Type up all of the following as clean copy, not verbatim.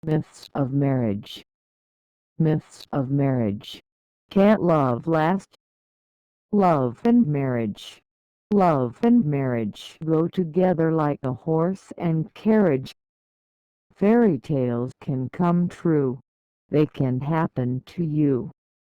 Myths of marriage. Myths of marriage. Can't love last? Love and marriage. Love and marriage go together like a horse and carriage. Fairy tales can come true. They can happen to you.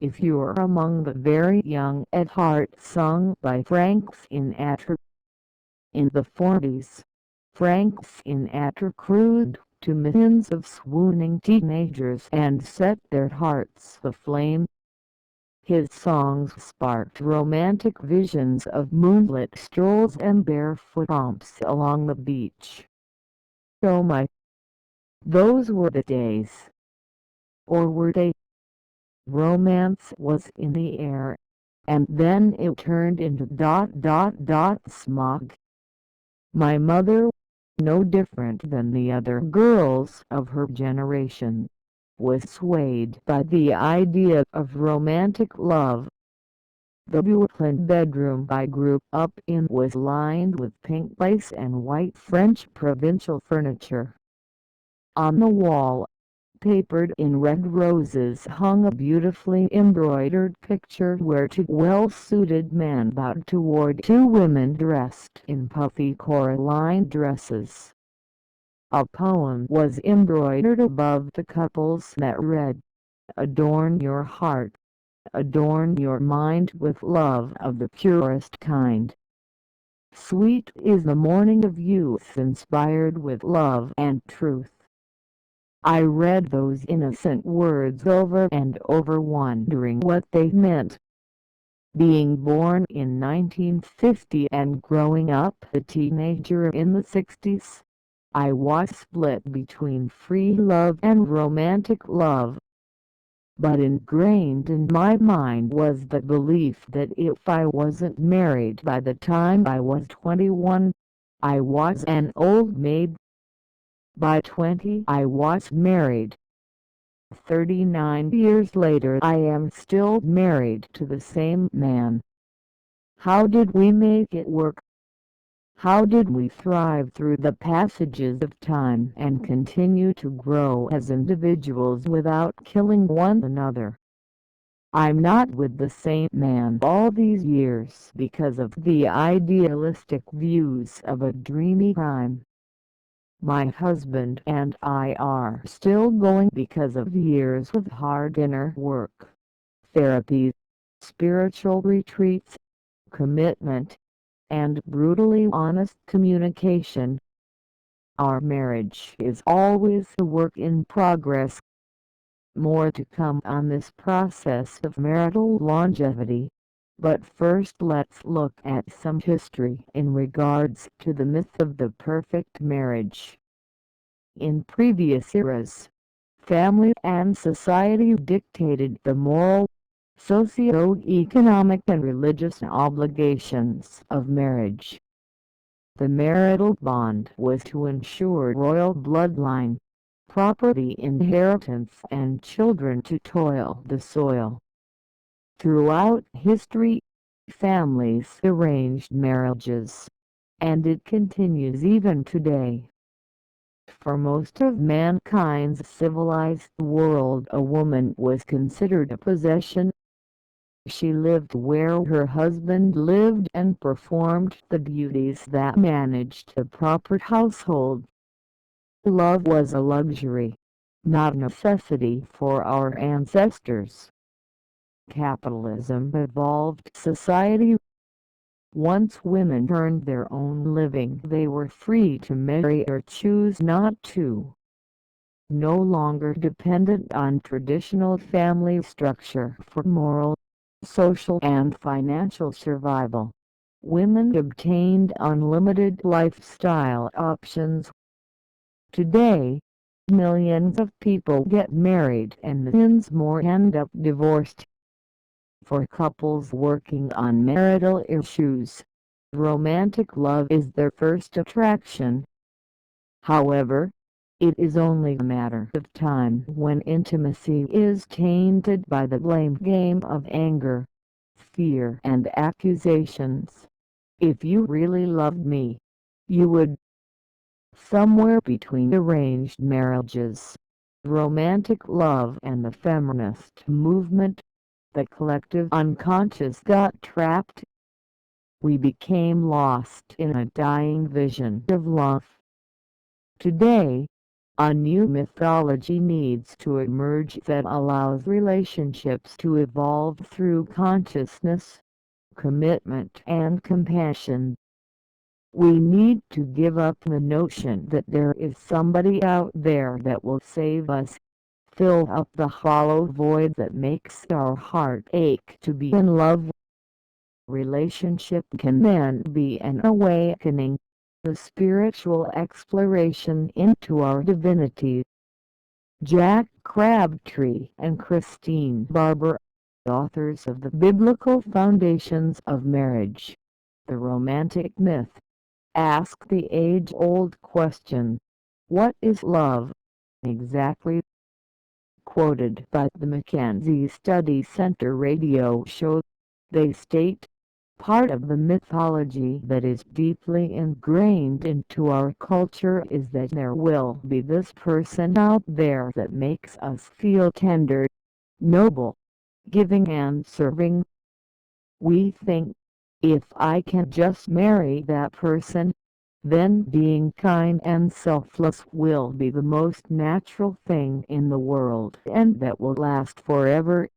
If you're among the very young at heart, sung by Frank Sinatra. In the 40s, Frank Sinatra crewed to millions of swooning teenagers and set their hearts aflame. His songs sparked romantic visions of moonlit strolls and barefoot romps along the beach. Oh my, those were the days. Or were they? Romance was in the air, and then it turned into smog. My mother, no different than the other girls of her generation, was swayed by the idea of romantic love. The Brooklyn bedroom I grew up in was lined with pink lace and white French provincial furniture. On the wall, papered in red roses, hung a beautifully embroidered picture where two well-suited men bowed toward two women dressed in puffy coralline dresses. A poem was embroidered above the couples that read, "Adorn your heart, adorn your mind with love of the purest kind. Sweet is the morning of youth inspired with love and truth." I read those innocent words over and over, wondering what they meant. Being born in 1950 and growing up a teenager in the 60s, I was split between free love and romantic love. But ingrained in my mind was the belief that if I wasn't married by the time I was 21, I was an old maid. By 20 I was married. 39 years later I am still married to the same man. How did we make it work? How did we thrive through the passages of time and continue to grow as individuals without killing one another? I'm not with the same man all these years because of the idealistic views of a dreamy time. My husband and I are still going because of years of hard inner work, therapy, spiritual retreats, commitment, and brutally honest communication. Our marriage is always a work in progress. More to come on this process of marital longevity. But first let's look at some history in regards to the myth of the perfect marriage. In previous eras, family and society dictated the moral, socio-economic and religious obligations of marriage. The marital bond was to ensure royal bloodline, property inheritance and children to toil the soil. Throughout history, families arranged marriages, and it continues even today. For most of mankind's civilized world, a woman was considered a possession. She lived where her husband lived and performed the duties that managed the proper household. Love was a luxury, not a necessity for our ancestors. Capitalism evolved society. Once women earned their own living, they were free to marry or choose not to. No longer dependent on traditional family structure for moral, social and financial survival, women obtained unlimited lifestyle options. Today, millions of people get married and millions more end up divorced. For couples working on marital issues, romantic love is their first attraction. However, it is only a matter of time when intimacy is tainted by the blame game of anger, fear and accusations. If you really loved me, you would. Somewhere between arranged marriages, romantic love and the feminist movement, the collective unconscious got trapped. We became lost in a dying vision of love. Today, a new mythology needs to emerge that allows relationships to evolve through consciousness, commitment and compassion. We need to give up the notion that there is somebody out there that will save us, fill up the hollow void that makes our heart ache to be in love. Relationship can then be an awakening, a spiritual exploration into our divinity. Jack Crabtree and Christine Barber, authors of The Biblical Foundations of Marriage, The Romantic Myth, ask the age-old question, what is love exactly? Quoted by the Mackenzie Study Center radio show, they state, part of the mythology that is deeply ingrained into our culture is that there will be this person out there that makes us feel tender, noble, giving and serving. We think, if I can just marry that person, then being kind and selfless will be the most natural thing in the world and that will last forever.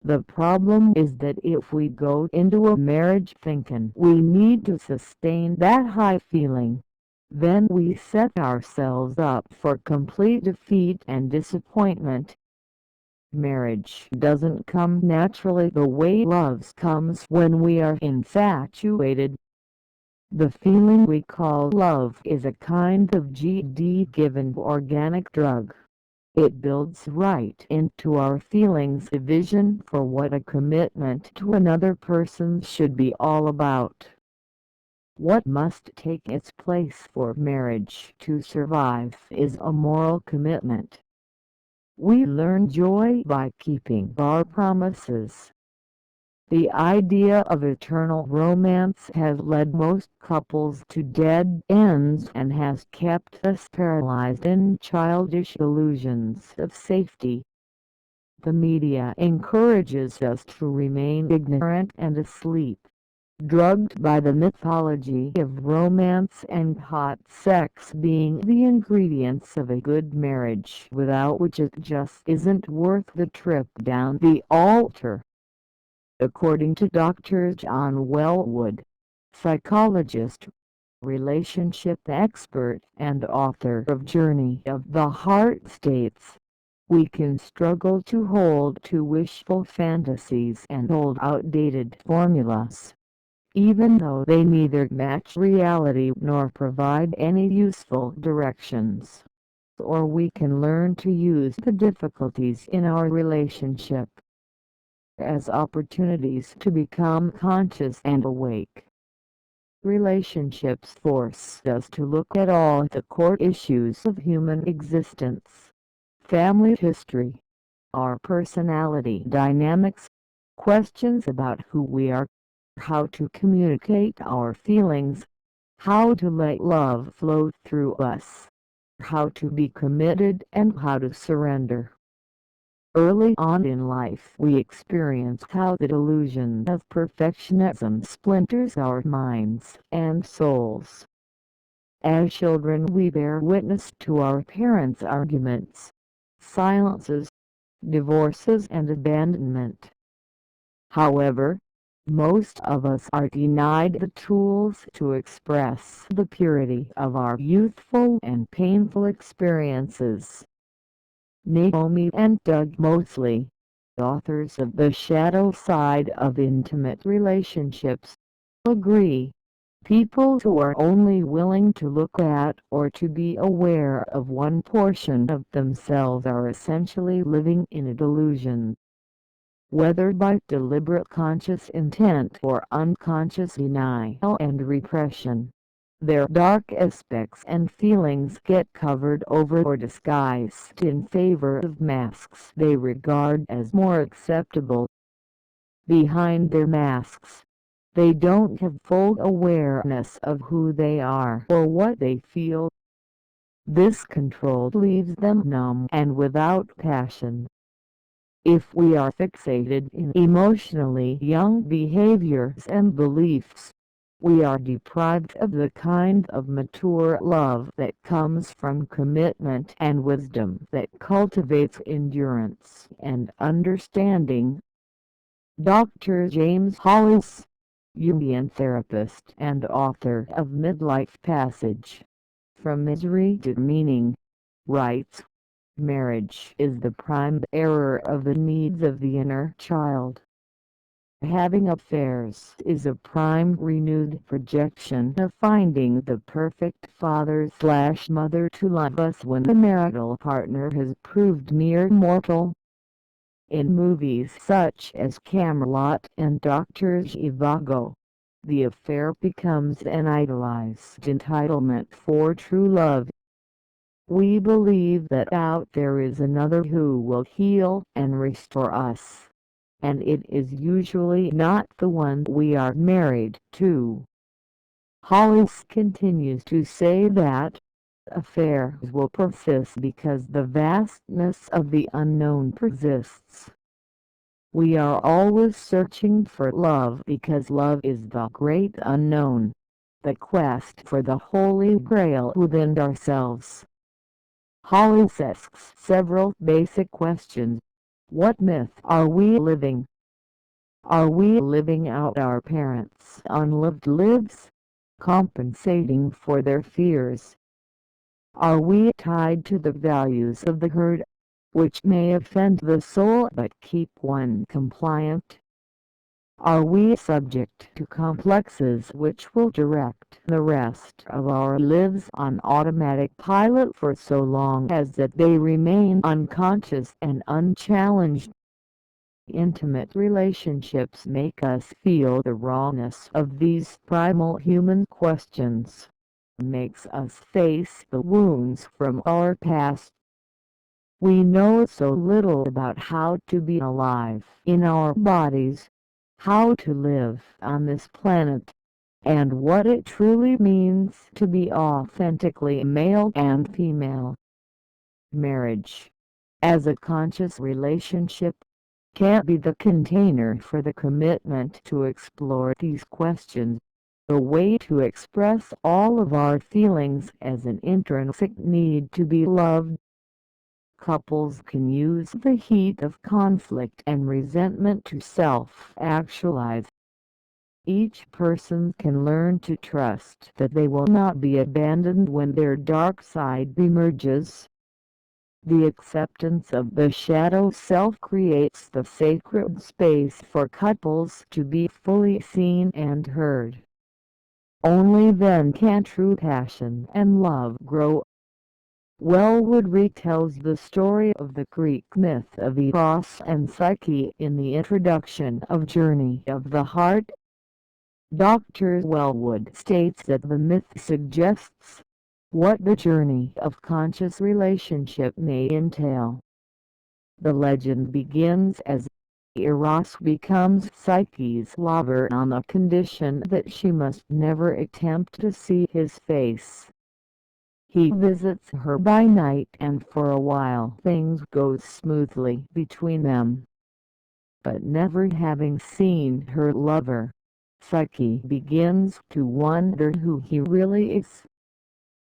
The problem is that if we go into a marriage thinking we need to sustain that high feeling, then we set ourselves up for complete defeat and disappointment. Marriage doesn't come naturally the way love comes when we are infatuated. The feeling we call love is a kind of GD-given organic drug. It builds right into our feelings a vision for what a commitment to another person should be all about. What must take its place for marriage to survive is a moral commitment. We learn joy by keeping our promises. The idea of eternal romance has led most couples to dead ends and has kept us paralyzed in childish illusions of safety. The media encourages us to remain ignorant and asleep, drugged by the mythology of romance and hot sex being the ingredients of a good marriage, without which it just isn't worth the trip down the altar. According to Dr. John Wellwood, psychologist, relationship expert and author of Journey of the Heart, states, we can struggle to hold to wishful fantasies and old outdated formulas, even though they neither match reality nor provide any useful directions. Or we can learn to use the difficulties in our relationship as opportunities to become conscious and awake. Relationships force us to look at all the core issues of human existence: family history, our personality dynamics, questions about who we are, how to communicate our feelings, how to let love flow through us, how to be committed and how to surrender. Early on in life we experience how the delusion of perfectionism splinters our minds and souls. As children we bear witness to our parents' arguments, silences, divorces and abandonment. However, most of us are denied the tools to express the purity of our youthful and painful experiences. Naomi and Doug Mosley, authors of The Shadow Side of Intimate Relationships, agree. People who are only willing to look at or to be aware of one portion of themselves are essentially living in a delusion. Whether by deliberate conscious intent or unconscious denial and repression, their dark aspects and feelings get covered over or disguised in favor of masks they regard as more acceptable. Behind their masks, they don't have full awareness of who they are or what they feel. This control leaves them numb and without passion. If we are fixated in emotionally young behaviors and beliefs, we are deprived of the kind of mature love that comes from commitment and wisdom that cultivates endurance and understanding. Dr. James Hollis, Jungian therapist and author of Midlife Passage, From Misery to Meaning, writes, "Marriage is the prime bearer of the needs of the inner child. Having affairs is a prime renewed projection of finding the perfect father/mother to love us when the marital partner has proved mere mortal." In movies such as Camelot and Dr. Zhivago, the affair becomes an idolized entitlement for true love. We believe that out there is another who will heal and restore us, and it is usually not the one we are married to. Hollis continues to say that affairs will persist because the vastness of the unknown persists. We are always searching for love because love is the great unknown, the quest for the Holy Grail within ourselves. Hollis asks several basic questions. What myth are we living? Are we living out our parents' unlived lives, compensating for their fears? Are we tied to the values of the herd, which may offend the soul but keep one compliant? Are we subject to complexes which will direct the rest of our lives on automatic pilot for so long as that they remain unconscious and unchallenged? Intimate relationships make us feel the rawness of these primal human questions, makes us face the wounds from our past. We know so little about how to be alive in our bodies, how to live on this planet, and what it truly means to be authentically male and female. Marriage, as a conscious relationship, can't be the container for the commitment to explore these questions, a way to express all of our feelings as an intrinsic need to be loved. Couples can use the heat of conflict and resentment to self-actualize. Each person can learn to trust that they will not be abandoned when their dark side emerges. The acceptance of the shadow self creates the sacred space for couples to be fully seen and heard. Only then can true passion and love grow. Wellwood retells the story of the Greek myth of Eros and Psyche in the introduction of Journey of the Heart. Dr. Wellwood states that the myth suggests what the journey of conscious relationship may entail. The legend begins as Eros becomes Psyche's lover on the condition that she must never attempt to see his face. He visits her by night and for a while things go smoothly between them. But never having seen her lover, Psyche begins to wonder who he really is.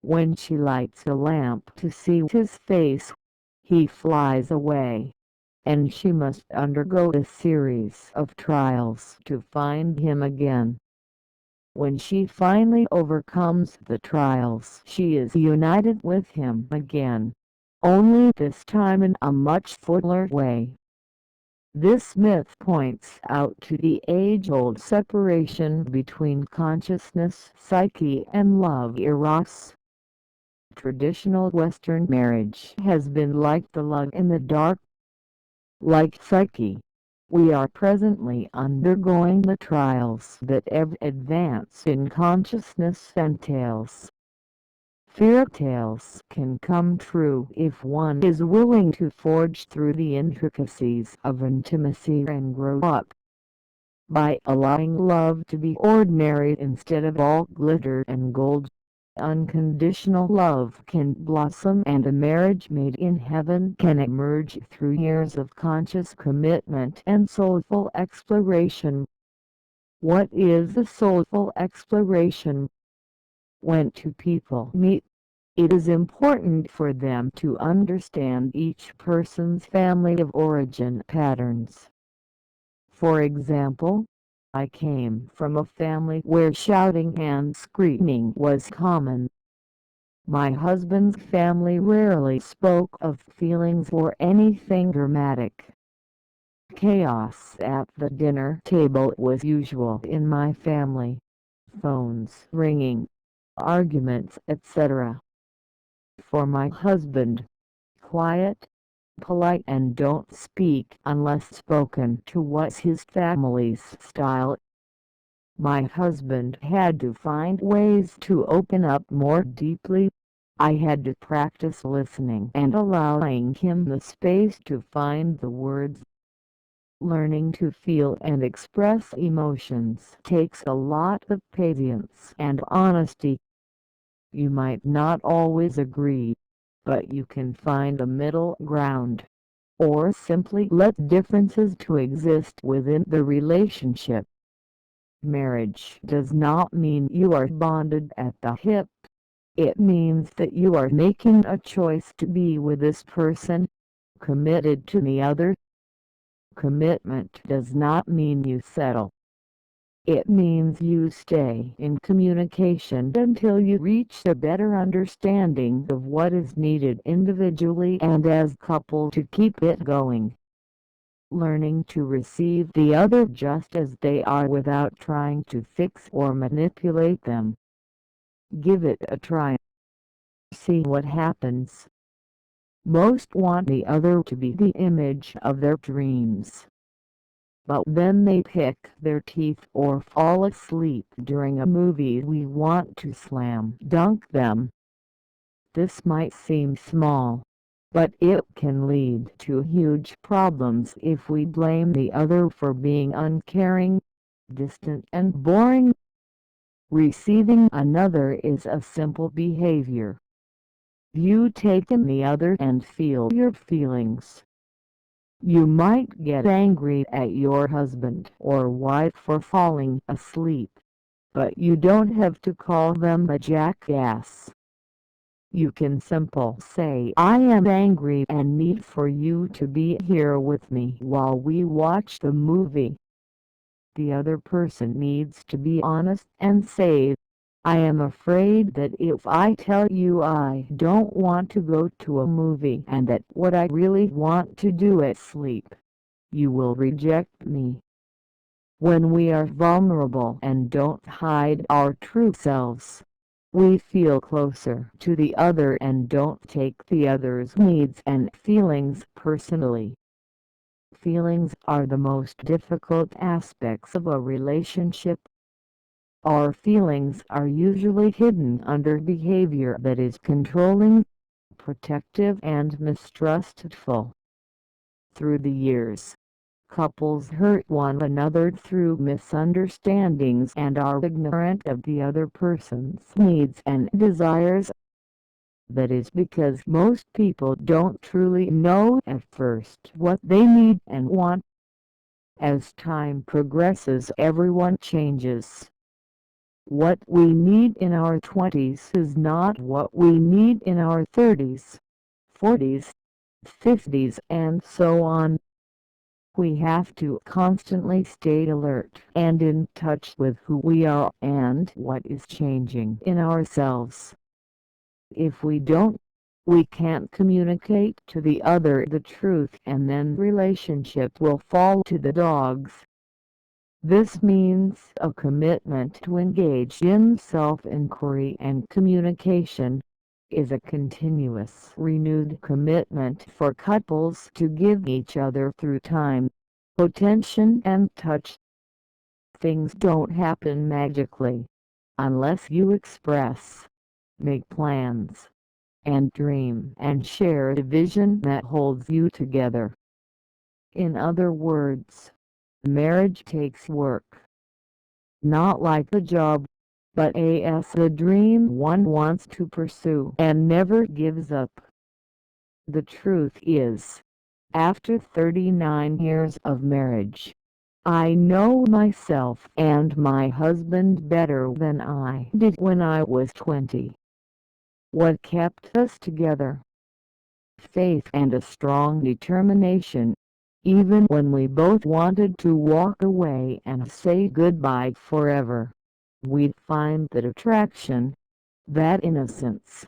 When she lights a lamp to see his face, he flies away, and she must undergo a series of trials to find him again. When she finally overcomes the trials, she is united with him again, only this time in a much fuller way. This myth points out to the age-old separation between consciousness Psyche and love Eros. Traditional Western marriage has been like the lug in the dark. Like Psyche, we are presently undergoing the trials that every advance in consciousness entails. Fairy tales can come true if one is willing to forge through the intricacies of intimacy and grow up. By allowing love to be ordinary instead of all glitter and gold, Unconditional love can blossom, and a marriage made in heaven can emerge through years of conscious commitment and soulful exploration. What is a soulful exploration? When two people meet, it is important for them to understand each person's family of origin patterns. For example, I came from a family where shouting and screaming was common. My husband's family rarely spoke of feelings or anything dramatic. Chaos at the dinner table was usual in my family. Phones ringing, arguments, etc. For my husband, quiet, polite, and don't speak unless spoken to was his family's style. My husband had to find ways to open up more deeply. I had to practice listening and allowing him the space to find the words. Learning to feel and express emotions takes a lot of patience and honesty. You might not always agree, but you can find a middle ground, or simply let differences to exist within the relationship. Marriage does not mean you are bonded at the hip. It means that you are making a choice to be with this person, committed to the other. Commitment does not mean you settle. It means you stay in communication until you reach a better understanding of what is needed individually and as a couple to keep it going. Learning to receive the other just as they are without trying to fix or manipulate them. Give it a try. See what happens. Most want the other to be the image of their dreams. But then they pick their teeth or fall asleep during a movie we want to slam dunk them. This might seem small, but it can lead to huge problems if we blame the other for being uncaring, distant, and boring. Receiving another is a simple behavior. You take in the other and feel your feelings. You might get angry at your husband or wife for falling asleep, but you don't have to call them a jackass. You can simply say, "I am angry and need for you to be here with me while we watch the movie." The other person needs to be honest and say, "I am afraid that if I tell you I don't want to go to a movie and that what I really want to do is sleep, you will reject me." When we are vulnerable and don't hide our true selves, we feel closer to the other and don't take the other's needs and feelings personally. Feelings are the most difficult aspects of a relationship. Our feelings are usually hidden under behavior that is controlling, protective, and mistrustful. Through the years, couples hurt one another through misunderstandings and are ignorant of the other person's needs and desires. That is because most people don't truly know at first what they need and want. As time progresses, everyone changes. What we need in our 20s is not what we need in our 30s, 40s, 50s, and so on. We have to constantly stay alert and in touch with who we are and what is changing in ourselves. If we don't, we can't communicate to the other the truth, and then relationship will fall to the dogs. This means a commitment to engage in self-inquiry and communication is a continuous, renewed commitment for couples to give each other through time, attention, and touch. Things don't happen magically unless you express, make plans, and dream and share a vision that holds you together. In other words, marriage takes work. Not like a job, but as a dream one wants to pursue and never gives up. The truth is, after 39 years of marriage, I know myself and my husband better than I did when I was 20. What kept us together? Faith and a strong determination, even when we both wanted to walk away and say goodbye forever. We'd find that attraction, that innocence,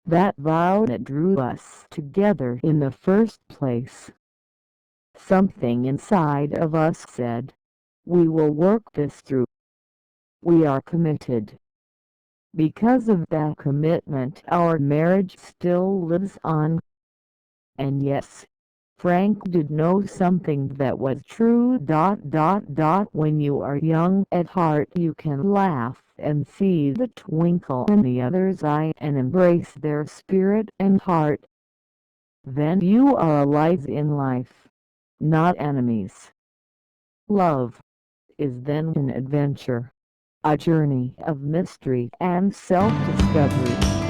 that vow that drew us together in the first place. Something inside of us said, we will work this through. We are committed. Because of that commitment, our marriage still lives on. And yes, Frank did know something that was true. When you are young at heart, you can laugh and see the twinkle in the other's eye and embrace their spirit and heart. Then you are allies in life, not enemies. Love is then an adventure, a journey of mystery and self-discovery.